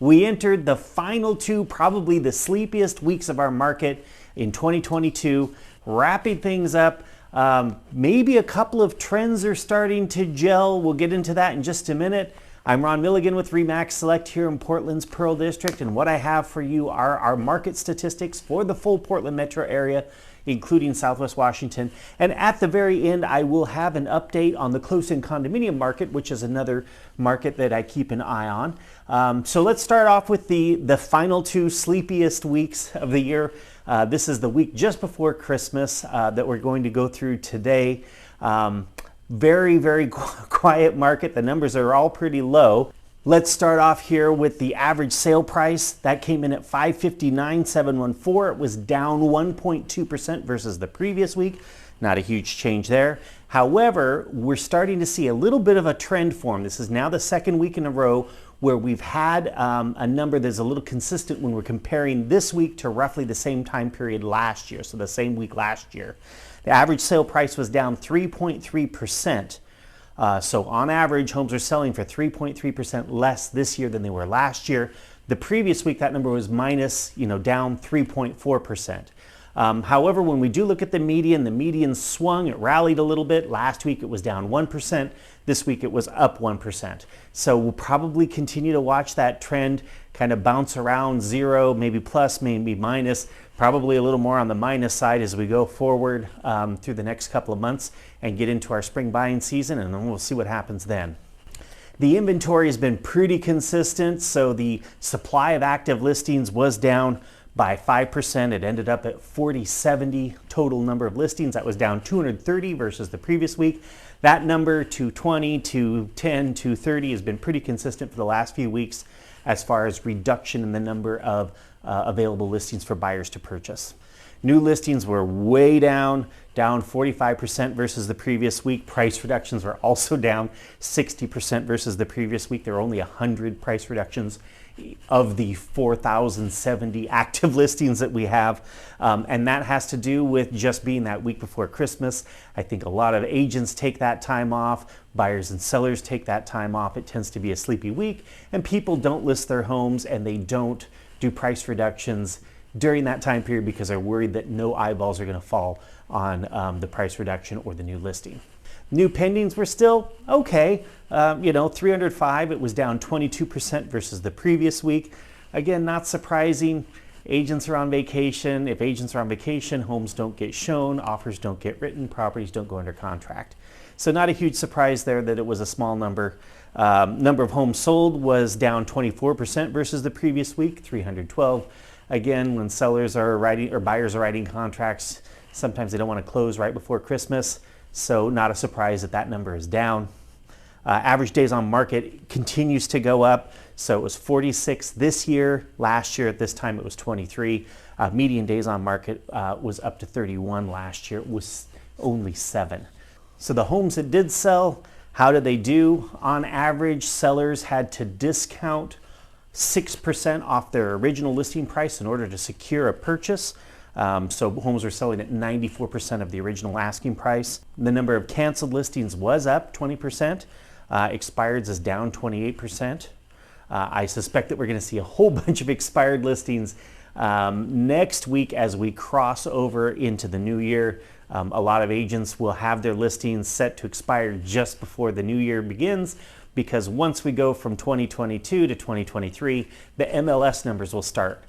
We entered the final two, probably the sleepiest weeks of our market in 2022, wrapping things up. Maybe a couple of trends are starting to gel. We'll get into that in just a minute. I'm Ron Milligan with RE/MAX Select here in Portland's Pearl District, and what I have for you are our market statistics for the full Portland metro area, including Southwest Washington. And at the very end, I will have an update on the Close-In Condominium Market, which is another market that I keep an eye on. So let's start off with the final two sleepiest weeks of the year. This is the week just before Christmas that we're going to go through today. Very, very quiet market. The numbers are all pretty low. Let's start off here with the average sale price. That came in at $559,714. It was down 1.2% versus the previous week. Not a huge change there. However, we're starting to see a little bit of a trend form. This is now the second week in a row where we've had a number that's a little consistent when we're comparing this week to roughly the same time period last year, so the same week last year. The average sale price was down 3.3%. So on average, homes are selling for 3.3% less this year than they were last year. The previous week, that number was down 3.4%. However, when we do look at the median swung, it rallied a little bit. Last week, it was down 1%. This week, it was up 1%. So we'll probably continue to watch that trend kind of bounce around zero, maybe plus, maybe minus, probably a little more on the minus side as we go forward through the next couple of months and get into our spring buying season, and then we'll see what happens then. The inventory has been pretty consistent, so the supply of active listings was down by 5%. It ended up at 4070 total number of listings. That was down 230 versus the previous week. That number, 220, 210, 230, has been pretty consistent for the last few weeks as far as reduction in the number of available listings for buyers to purchase. New listings were way down 45% versus the previous week. Price reductions were also down 60% versus the previous week. There were only 100 price reductions of the 4,070 active listings that we have. And that has to do with just being that week before Christmas. I think a lot of agents take that time off. Buyers and sellers take that time off. It tends to be a sleepy week, and people don't list their homes and they don't do price reductions during that time period because they're worried that no eyeballs are going to fall on the price reduction or the new listing. New pendings were still okay. 305, it was down 22% versus the previous week. Again, not surprising. Agents are on vacation. If agents are on vacation, homes don't get shown, offers don't get written, properties don't go under contract. So not a huge surprise there that it was a small number. Number of homes sold was down 24% versus the previous week, 312. Again, when sellers are writing or buyers are writing contracts, sometimes they don't want to close right before Christmas. So not a surprise that that number is down. Average days on market continues to go up. So it was 46 this year. Last year at this time it was 23. Median days on market was up to 31 last year. It was only 7. So the homes that did sell, how did they do? On average, sellers had to discount 6% off their original listing price in order to secure a purchase. So homes are selling at 94% of the original asking price. The number of canceled listings was up 20%. Expireds is down 28%. I suspect that we're going to see a whole bunch of expired listings next week as we cross over into the new year. A lot of agents will have their listings set to expire just before the new year begins, because once we go from 2022 to 2023, the MLS numbers will start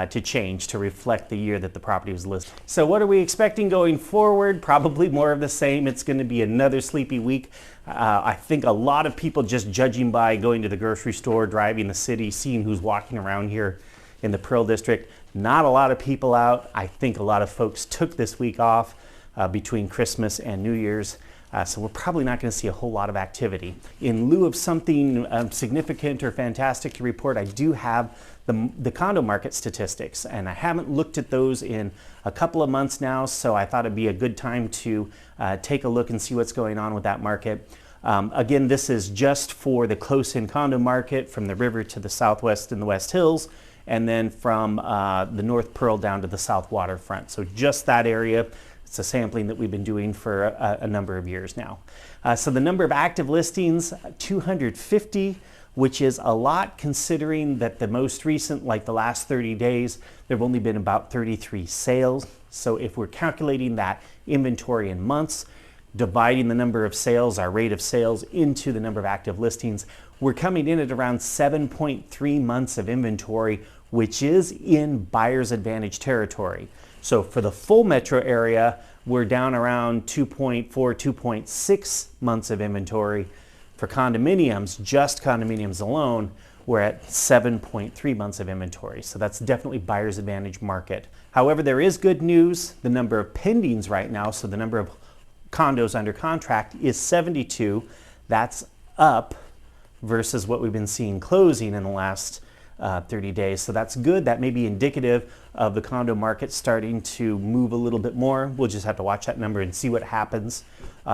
to change to reflect the year that the property was listed. So what are we expecting going forward? Probably more of the same. It's going to be another sleepy week. I think a lot of people just judging by going to the grocery store, driving the city, seeing who's walking around here in the Pearl District. Not a lot of people out. I think a lot of folks took this week off between Christmas and New Year's. So we're probably not going to see a whole lot of activity. In lieu of something significant or fantastic to report, I do have the condo market statistics, and I haven't looked at those in a couple of months now, so I thought it'd be a good time to take a look and see what's going on with that market. Again, this is just for the close-in condo market from the river to the southwest and the West Hills, and then from the North Pearl down to the South Waterfront. So just that area. It's a sampling that we've been doing for a number of years now. So the number of active listings, 250 which is a lot considering that the most recent, like the last 30 days, there have only been about 33 sales. So if we're calculating that inventory in months, dividing the number of sales, our rate of sales, into the number of active listings, we're coming in at around 7.3 months of inventory, which is in buyer's advantage territory. So for the full metro area, we're down around 2.4, 2.6 months of inventory. For condominiums, just condominiums alone, we're at 7.3 months of inventory. So that's definitely buyer's advantage market. However, there is good news. The number of pendings right now, so the number of condos under contract, is 72. That's up versus what we've been seeing closing in the last 30 days. So that's good. That may be indicative of the condo market starting to move a little bit more. We'll just have to watch that number and see what happens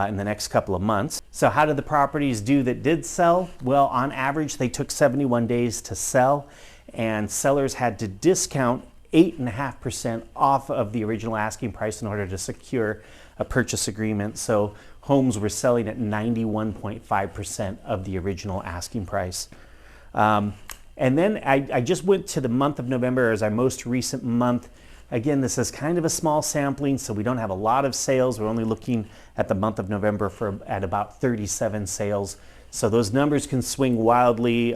in the next couple of months. So how did the properties do that did sell? Well, on average, they took 71 days to sell, and sellers had to discount 8.5% off of the original asking price in order to secure a purchase agreement. So homes were selling at 91.5% of the original asking price. And then I just went to the month of November as our most recent month. Again, this is kind of a small sampling, so we don't have a lot of sales. We're only looking at the month of November at about 37 sales. So those numbers can swing wildly,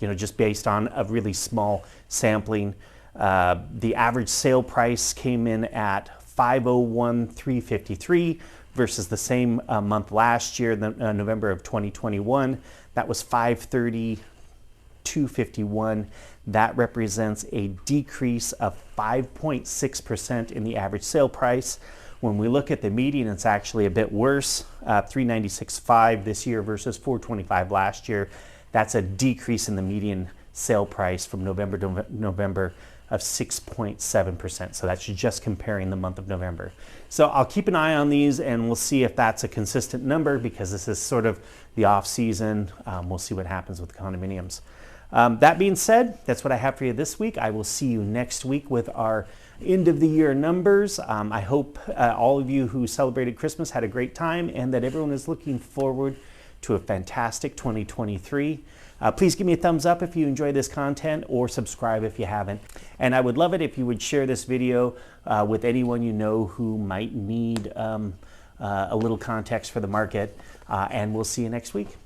just based on a really small sampling. The average sale price came in at $501,353 versus the same month last year, November of 2021. That was $530,251. That represents a decrease of 5.6% in the average sale price. When we look at the median, it's actually a bit worse, $396,500 this year versus $425,000 last year. That's a decrease in the median sale price from November to November of 6.7%. So that's just comparing the month of November. So I'll keep an eye on these and we'll see if that's a consistent number, because this is sort of the off season. We'll see what happens with condominiums. That being said, that's what I have for you this week. I will see you next week with our end of the year numbers. I hope all of you who celebrated Christmas had a great time and that everyone is looking forward to a fantastic 2023. Please give me a thumbs up if you enjoy this content, or subscribe if you haven't. And I would love it if you would share this video with anyone you know who might need a little context for the market. And we'll see you next week.